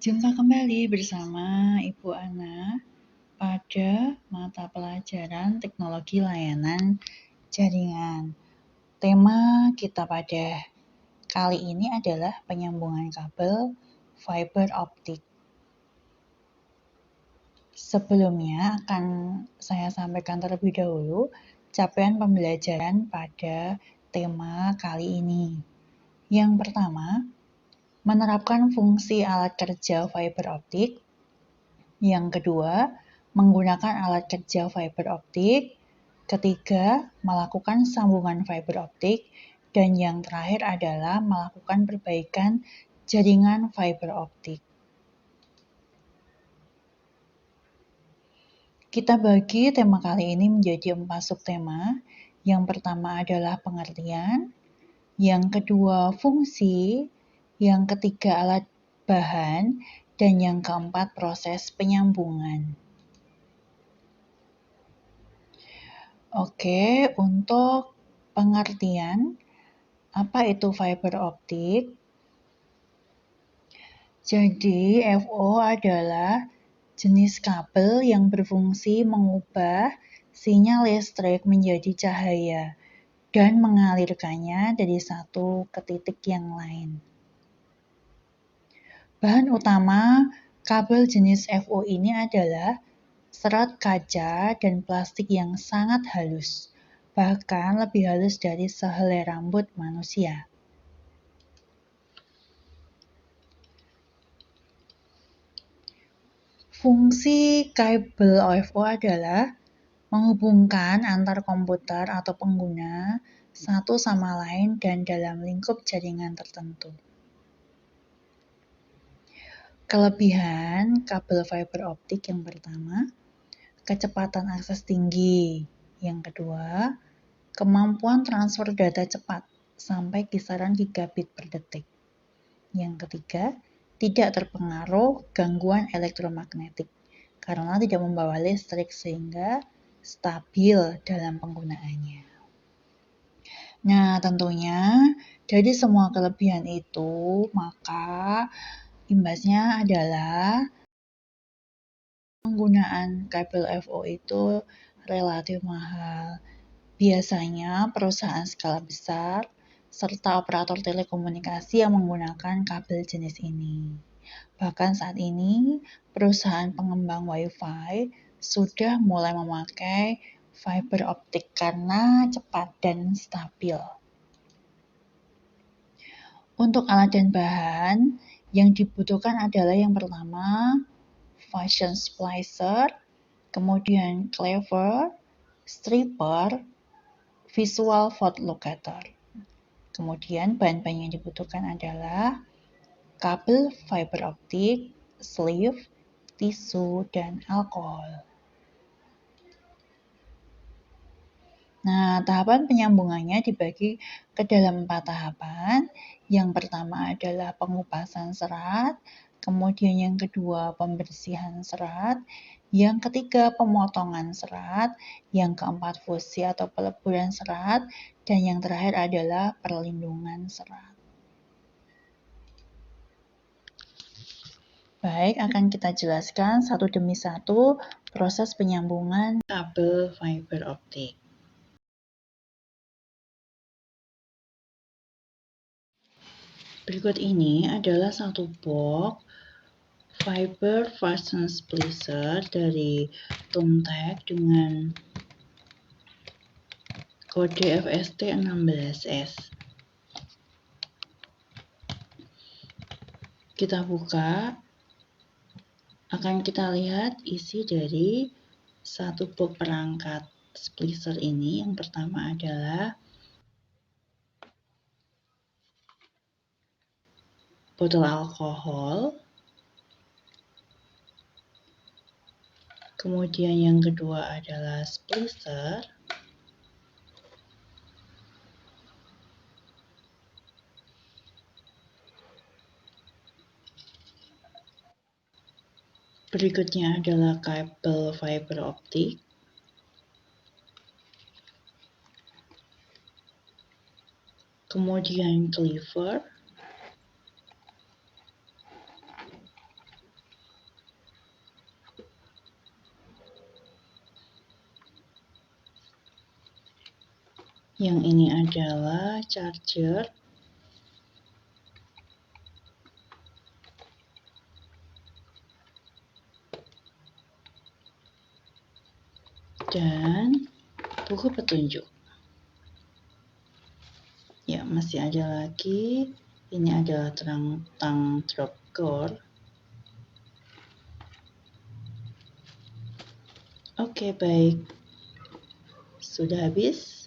Jumpa kembali bersama Ibu Ana pada mata pelajaran Teknologi Layanan Jaringan. Tema kita pada kali ini adalah penyambungan kabel fiber optik. Sebelumnya akan saya sampaikan terlebih dahulu capaian pembelajaran pada tema kali ini. Yang pertama, menerapkan fungsi alat kerja fiber optik. Yang kedua, menggunakan alat kerja fiber optik. Ketiga, melakukan sambungan fiber optik. Dan yang terakhir adalah melakukan perbaikan jaringan fiber optik. Kita bagi tema kali ini menjadi 4 subtema. Yang pertama adalah pengertian, yang kedua fungsi, yang ketiga alat bahan, dan yang keempat proses penyambungan. Oke, untuk pengertian, apa itu fiber optik? Jadi, FO adalah jenis kabel yang berfungsi mengubah sinyal listrik menjadi cahaya dan mengalirkannya dari satu ke titik yang lain. Bahan utama kabel jenis FO ini adalah serat kaca dan plastik yang sangat halus, bahkan lebih halus dari sehelai rambut manusia. Fungsi kabel OFO adalah menghubungkan antar komputer atau pengguna satu sama lain dan dalam lingkup jaringan tertentu. Kelebihan kabel fiber optik yang pertama, kecepatan akses tinggi. Yang kedua, kemampuan transfer data cepat sampai kisaran gigabit per detik. Yang ketiga, tidak terpengaruh gangguan elektromagnetik karena tidak membawa listrik sehingga stabil dalam penggunaannya. Nah, tentunya dari semua kelebihan itu, maka imbasnya adalah penggunaan kabel FO itu relatif mahal. Biasanya perusahaan skala besar serta operator telekomunikasi yang menggunakan kabel jenis ini. Bahkan saat ini, perusahaan pengembang Wi-Fi sudah mulai memakai fiber optik karena cepat dan stabil. Untuk alat dan bahan, yang dibutuhkan adalah yang pertama, function splicer, kemudian cleaver, stripper, visual fault locator. Kemudian bahan-bahan yang dibutuhkan adalah kabel fiber optik, sleeve, tisu, dan alkohol. Nah, tahapan penyambungannya dibagi ke dalam 4 tahapan. Yang pertama adalah pengupasan serat, kemudian yang kedua pembersihan serat, yang ketiga pemotongan serat, yang keempat fusi atau peleburan serat, dan yang terakhir adalah perlindungan serat. Baik, akan kita jelaskan satu demi satu proses penyambungan kabel fiber optik. Berikut ini adalah satu box fiber function splicer dari Tumtec dengan kode FST 16S. Kita buka, akan kita lihat isi dari satu box perangkat splicer ini. Yang pertama adalah botol alkohol, kemudian yang kedua adalah splicer, berikutnya adalah kabel fiber optik, kemudian cleaver, Yang ini adalah charger. Dan buku petunjuk. Ya, masih ada lagi. Ini adalah tang drop core. Oke, baik. Sudah habis?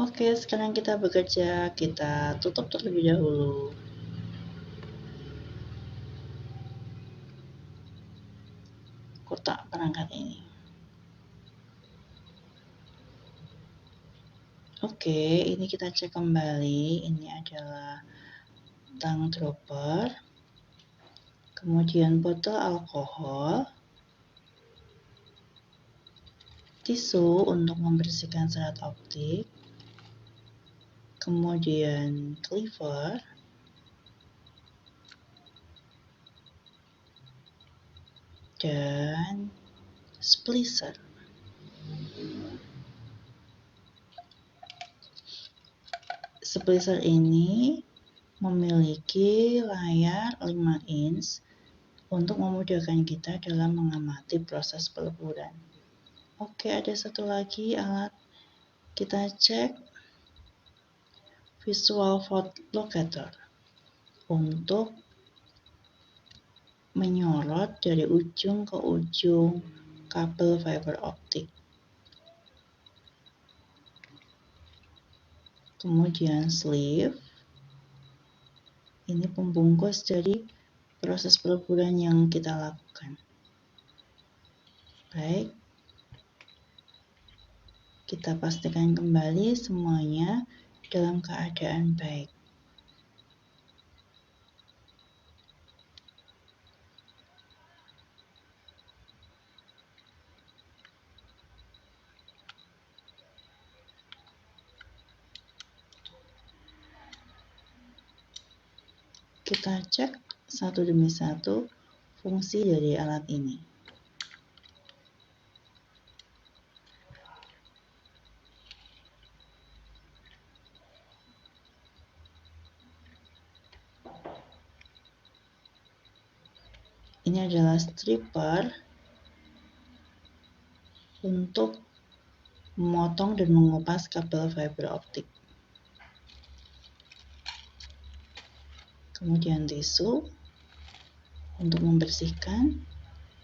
Oke, sekarang kita bekerja. Kita tutup terlebih dahulu. Kotak perangkat ini. Oke, ini kita cek kembali. Ini adalah tang dropper. Kemudian botol alkohol. Tisu untuk membersihkan serat optik. Kemudian cleaver. Dan splicer. Splicer ini memiliki layar 5 inch untuk memudahkan kita dalam mengamati proses peleburan. Oke, ada satu lagi alat. Kita cek visual locator untuk menyorot dari ujung ke ujung kabel fiber optik. Kemudian sleeve, ini pembungkus dari proses peleburan yang kita lakukan. Baik, kita pastikan kembali semuanya dalam keadaan baik. Kita cek satu demi satu fungsi dari alat ini. Ini adalah stripper untuk memotong dan mengupas kabel fiber optik. Kemudian tisu untuk membersihkan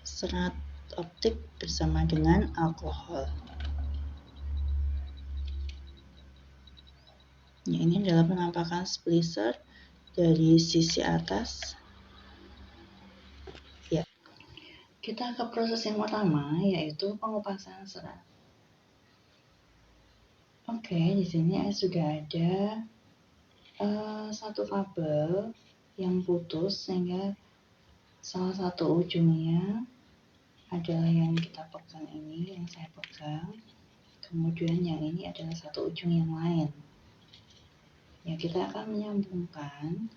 serat optik bersama dengan alkohol. Ya, ini adalah penampakan splicer dari sisi atas. Ya, kita ke proses yang pertama, yaitu pengupasan serat. Oke, di sini sudah ada satu kabel yang putus sehingga salah satu ujungnya adalah yang kita pegang ini, yang saya pegang. Kemudian yang ini adalah satu ujung yang lain. Ya, kita akan menyambungkan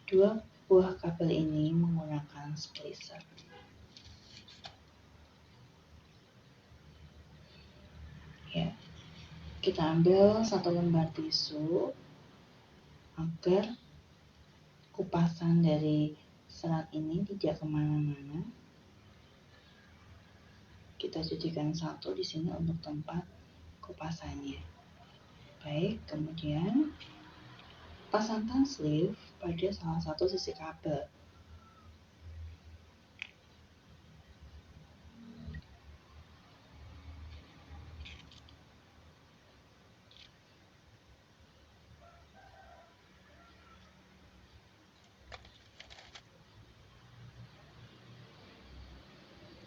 dua buah kabel ini menggunakan splicer. Ya, kita ambil satu lembar tisu agar kupasan dari serat ini tidak kemana-mana. Kita jadikan satu di sini untuk tempat kupasannya. Baik, kemudian pasangkan sleeve pada salah satu sisi kabel.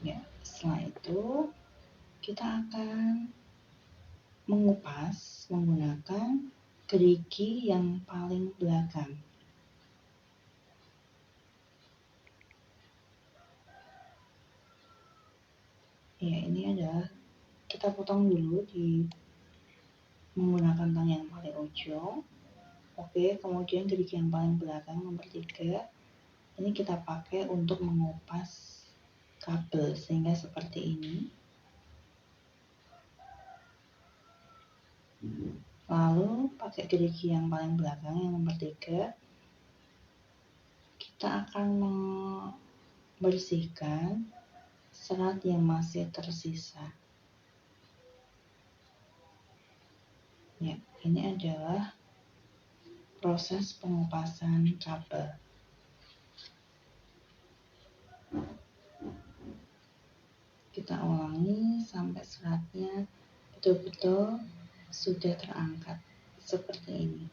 Ya, setelah itu kita akan mengupas menggunakan gerigi yang paling belakang. Ya, ini adalah kita potong dulu di menggunakan tang yang paling ujung. Oke, kemudian gerigi yang paling belakang nomor 3 ini kita pakai untuk mengupas kabel sehingga seperti ini. Lalu pakai gerigi yang paling belakang, yang nomor 3, kita akan membersihkan serat yang masih tersisa. Ya, ini adalah proses pengupasan kabel. Kita ulangi sampai seratnya betul-betul sudah terangkat seperti ini.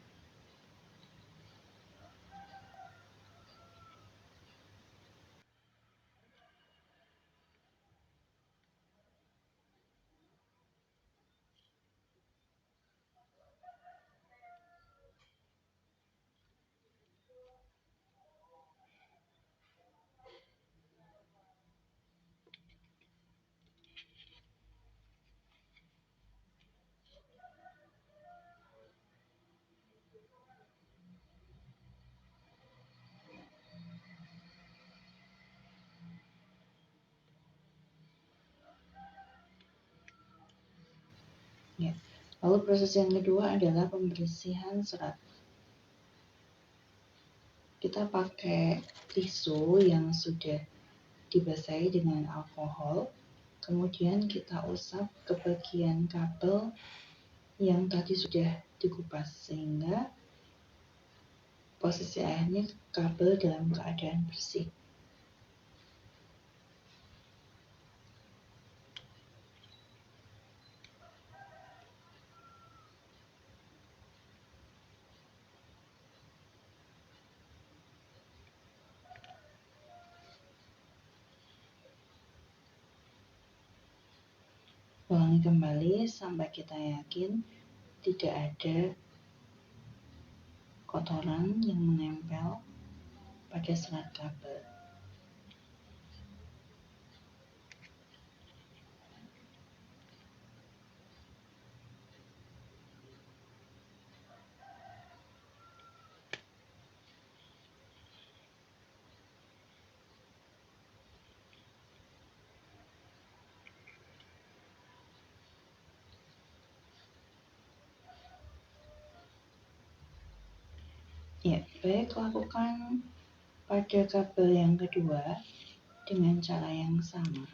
Ya. Lalu proses yang kedua adalah pembersihan serat. Kita pakai tisu yang sudah dibasahi dengan alkohol, kemudian kita usap ke bagian kabel yang tadi sudah dikupas, sehingga posisi akhirnya kabel dalam keadaan bersih. Ulangi kembali sampai kita yakin tidak ada kotoran yang menempel pada serat kabel. Ya, baik, lakukan pada kabel yang kedua dengan cara yang sama.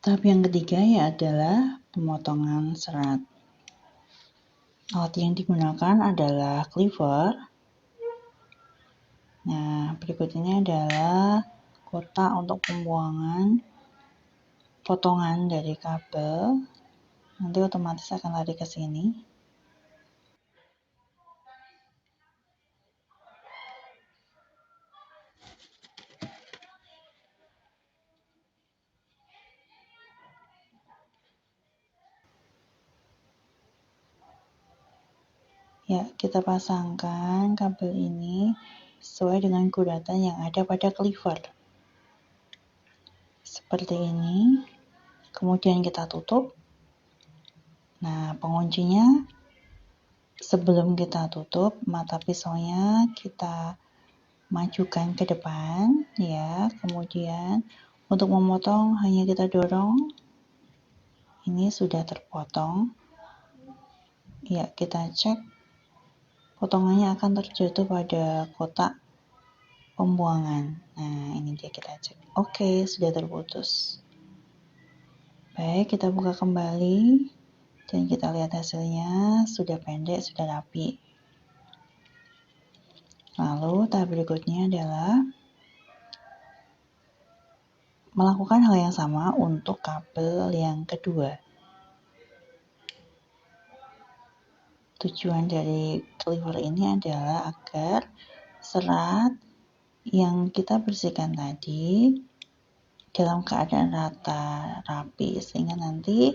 Tahap yang ketiga adalah pemotongan serat. Alat yang digunakan adalah cleaver. Nah, berikut ini adalah kotak untuk pembuangan potongan dari kabel. Nanti otomatis akan lari ke sini. Ya, kita pasangkan kabel ini sesuai dengan guratan yang ada pada cleaver. Seperti ini. Kemudian kita tutup. Nah, penguncinya sebelum kita tutup, mata pisaunya kita majukan ke depan, ya. Kemudian untuk memotong hanya kita dorong. Ini sudah terpotong. Ya, kita cek potongannya akan terjatuh pada kotak pembuangan. Nah, ini dia, kita cek. Oke, sudah terputus. Baik, kita buka kembali dan kita lihat hasilnya sudah pendek, sudah rapi. Lalu tahap berikutnya adalah melakukan hal yang sama untuk kabel yang kedua. Tujuan dari cleaver ini adalah agar serat yang kita bersihkan tadi dalam keadaan rata, rapi, sehingga nanti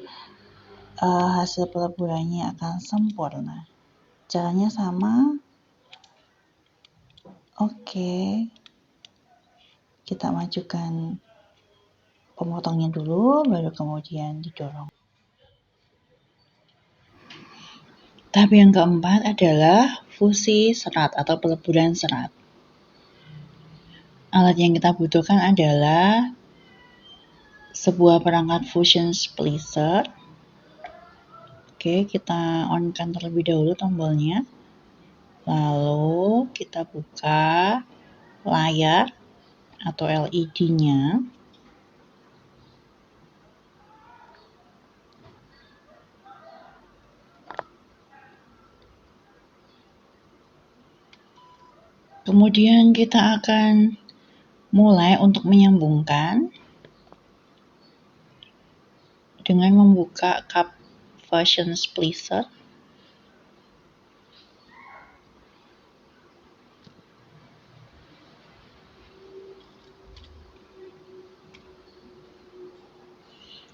hasil peleburannya akan sempurna. Caranya sama. Oke. Kita majukan pemotongnya dulu, baru kemudian didorong. Tahap yang keempat adalah fusi serat atau peleburan serat. Alat yang kita butuhkan adalah sebuah perangkat fusion splicer. Oke, kita on-kan terlebih dahulu tombolnya. Lalu kita buka layar atau LED-nya. Kemudian kita akan mulai untuk menyambungkan dengan membuka cup fusion splicer.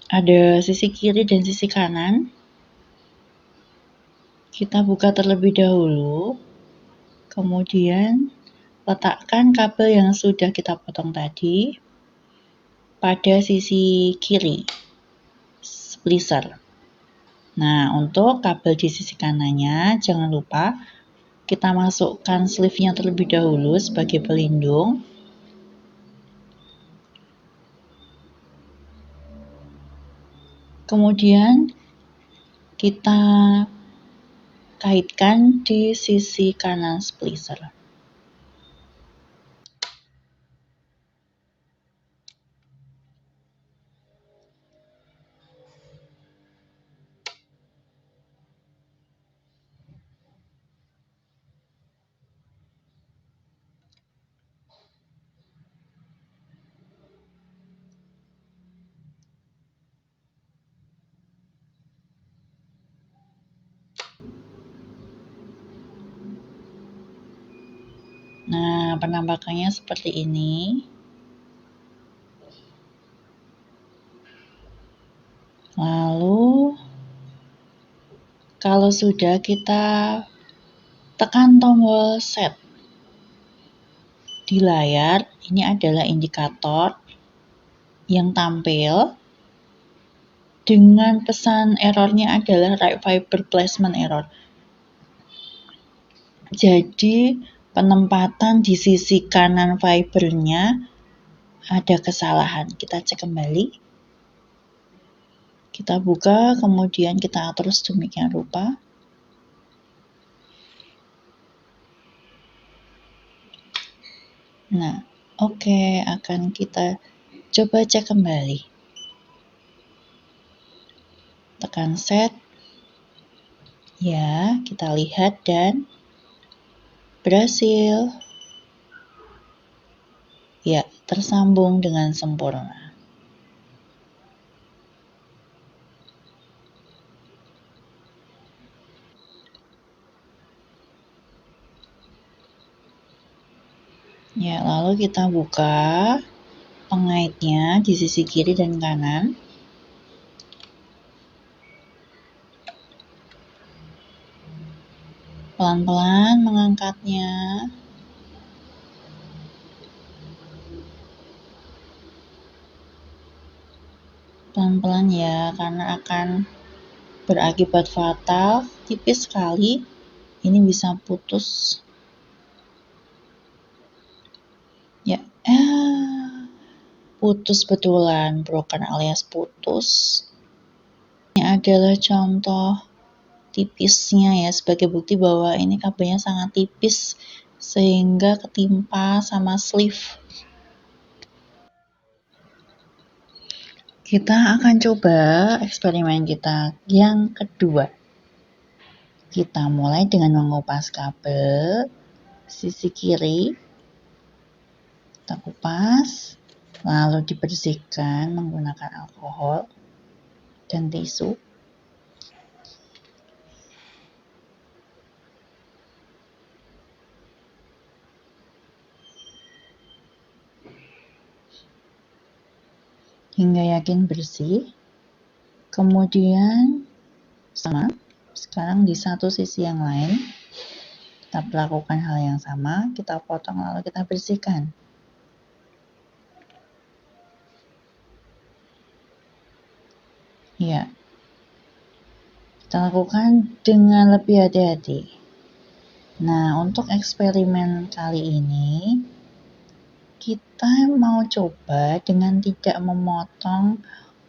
Ada sisi kiri dan sisi kanan. Kita buka terlebih dahulu. Kemudian letakkan kabel yang sudah kita potong tadi pada sisi kiri splicer. Nah, untuk kabel di sisi kanannya jangan lupa kita masukkan sleeve-nya terlebih dahulu sebagai pelindung. Kemudian kita kaitkan di sisi kanan splicer. Nah, penampakannya seperti ini. Lalu, kalau sudah kita tekan tombol set di layar, ini adalah indikator yang tampil dengan pesan errornya adalah right fiber placement error. Jadi, penempatan di sisi kanan fibernya ada kesalahan. Kita cek kembali. Kita buka, kemudian kita atur sedemikian rupa. Nah, oke, akan kita coba cek kembali. Tekan set. Ya, kita lihat dan berhasil. Ya, tersambung dengan sempurna. Ya, lalu kita buka pengaitnya di sisi kiri dan kanan. Pelan-pelan mengangkatnya. Pelan-pelan ya, karena akan berakibat fatal. Tipis sekali, ini bisa putus. Ya, putus betulan, broken alias putus. Ini adalah contoh tipisnya ya, sebagai bukti bahwa ini kabelnya sangat tipis sehingga ketimpa sama sleeve. Kita akan coba eksperimen kita yang kedua. Kita mulai dengan mengupas kabel sisi kiri. Kita kupas, lalu dibersihkan menggunakan alkohol dan tisu. Hingga yakin bersih. Kemudian sama, sekarang di satu sisi yang lain, kita melakukan hal yang sama, kita potong lalu kita bersihkan. Ya, kita lakukan dengan lebih hati-hati. Nah, untuk eksperimen kali ini, kita mau coba dengan tidak memotong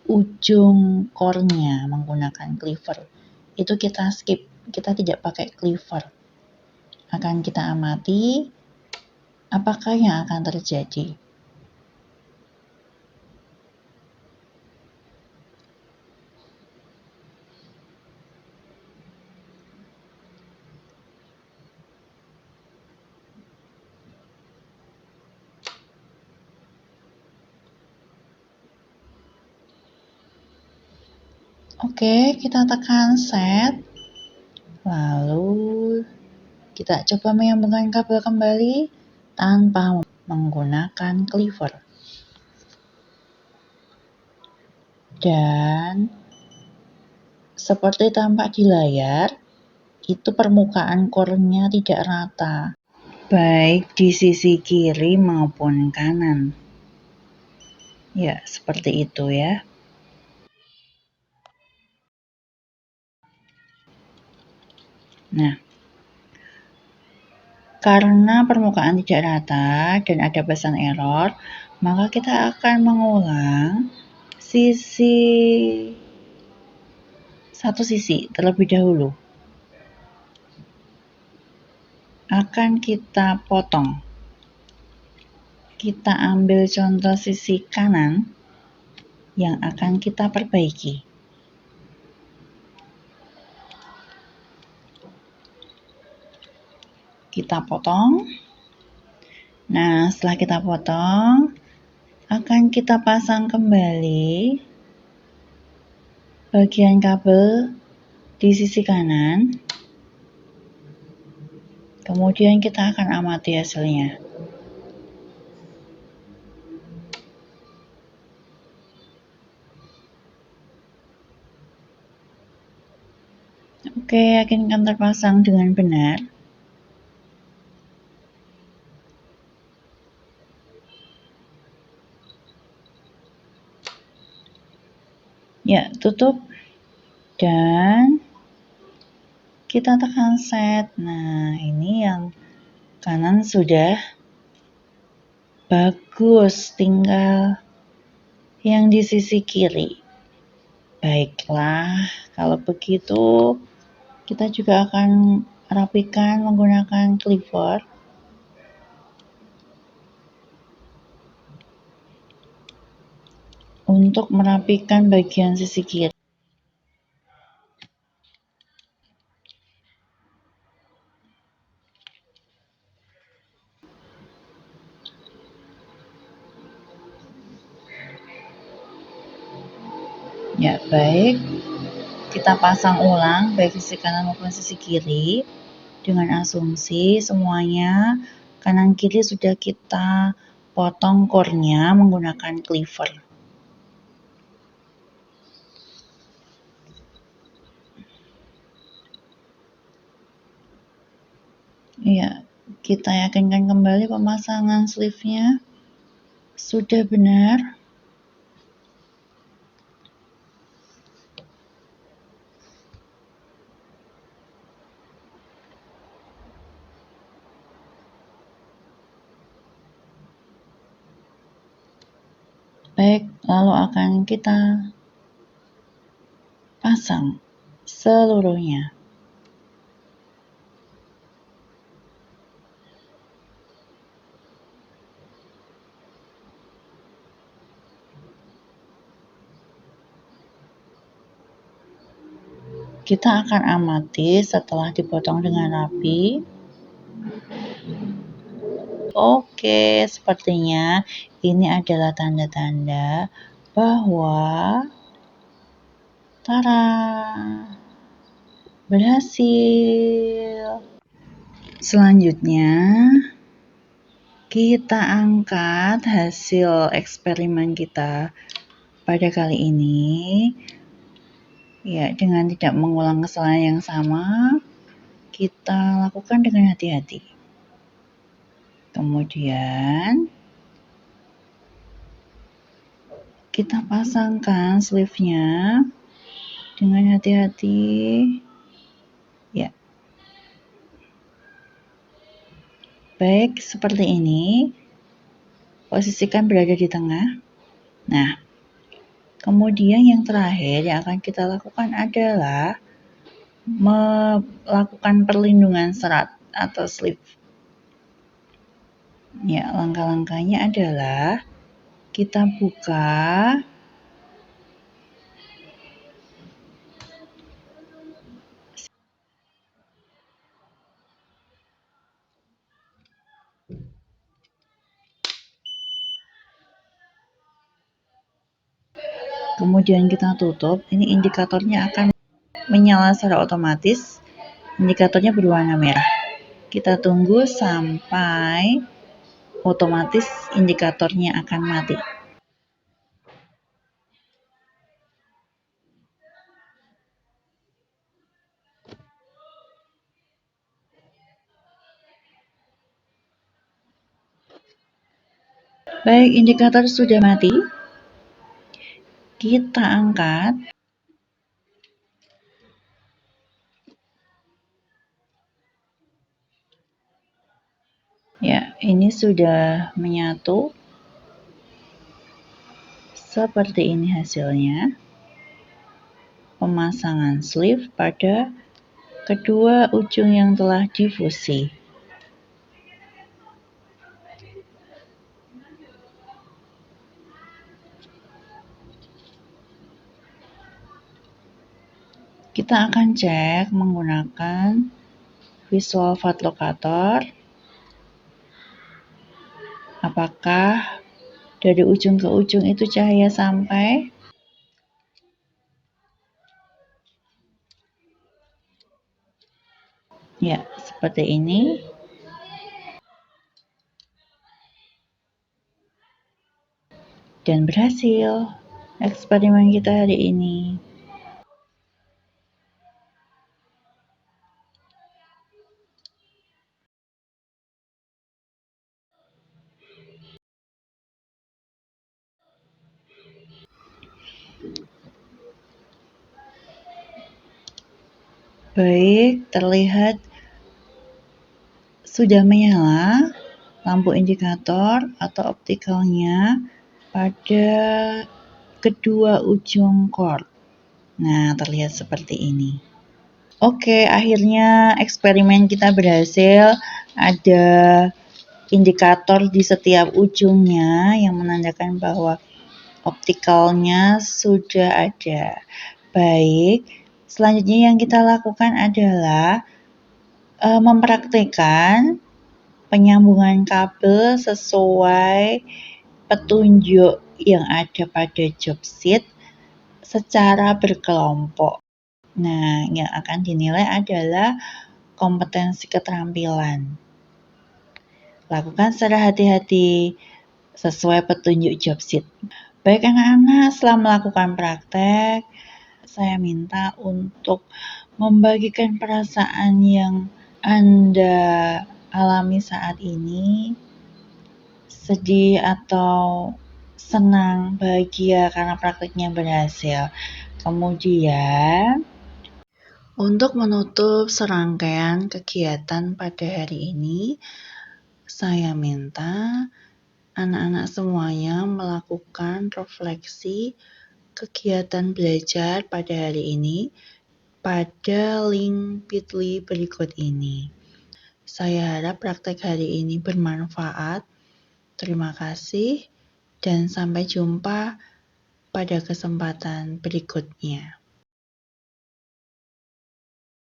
ujung core-nya menggunakan cleaver. Itu kita skip, kita tidak pakai cleaver. Akan kita amati apakah yang akan terjadi. Oke, kita tekan set. Lalu kita coba menyambungkan kabel kembali tanpa menggunakan cleaver. Dan seperti tampak di layar, itu permukaan core-nya tidak rata, baik di sisi kiri maupun kanan. Ya, seperti itu ya. Nah, karena permukaan tidak rata dan ada pesan error, maka kita akan mengulang satu sisi terlebih dahulu. Akan kita potong. Kita ambil contoh sisi kanan yang akan kita perbaiki. Kita potong. Nah, setelah kita potong, akan kita pasang kembali bagian kabel di sisi kanan. Kemudian kita akan amati hasilnya. Oke, yakinkan terpasang dengan benar. Ya, tutup. Dan kita tekan set. Nah, ini yang kanan sudah bagus, tinggal yang di sisi kiri. Baiklah, kalau begitu kita juga akan rapikan menggunakan cleaver. Untuk merapikan bagian sisi kiri. Ya, baik. Kita pasang ulang baik sisi kanan maupun sisi kiri dengan asumsi semuanya kanan kiri sudah kita potong core-nya menggunakan cleaver. Ya, kita yakinkan kembali pemasangan sleeve-nya sudah benar. Baik, lalu akan kita pasang seluruhnya. Kita akan amati setelah dipotong dengan rapi. Oke, sepertinya ini adalah tanda-tanda bahwa berhasil. Selanjutnya, kita angkat hasil eksperimen kita pada kali ini. Ya, dengan tidak mengulang kesalahan yang sama, kita lakukan dengan hati-hati. Kemudian, kita pasangkan sleeve-nya dengan hati-hati. Ya. Baik, seperti ini. Posisikan berada di tengah. Nah, kemudian yang terakhir yang akan kita lakukan adalah melakukan perlindungan serat atau sleeve. Ya, langkah-langkahnya adalah kita buka, kemudian kita tutup. Ini indikatornya akan menyala secara otomatis. Indikatornya berwarna merah. Kita tunggu sampai otomatis indikatornya akan mati. Baik, indikator sudah mati. Kita angkat. Ya, ini sudah menyatu. Seperti ini hasilnya. Pemasangan sleeve pada kedua ujung yang telah difusi. Kita akan cek menggunakan visual fat locator. Apakah dari ujung ke ujung itu cahaya sampai? Ya, seperti ini. Dan berhasil eksperimen kita hari ini. Baik, terlihat sudah menyala lampu indikator atau optikalnya pada kedua ujung cord. Nah, terlihat seperti ini. Oke, akhirnya eksperimen kita berhasil. Ada indikator di setiap ujungnya yang menandakan bahwa optikalnya sudah ada. Baik, selanjutnya yang kita lakukan adalah mempraktikkan penyambungan kabel sesuai petunjuk yang ada pada job sheet secara berkelompok. Nah, yang akan dinilai adalah kompetensi keterampilan. Lakukan secara hati-hati sesuai petunjuk job sheet. Baik anak-anak, setelah melakukan praktek, saya minta untuk membagikan perasaan yang Anda alami saat ini, sedih atau senang, bahagia karena prakteknya berhasil. Kemudian, untuk menutup serangkaian kegiatan pada hari ini, saya minta anak-anak semuanya melakukan refleksi kegiatan belajar pada hari ini pada link Bitly berikut ini. Saya harap praktek hari ini bermanfaat. Terima kasih dan sampai jumpa pada kesempatan berikutnya.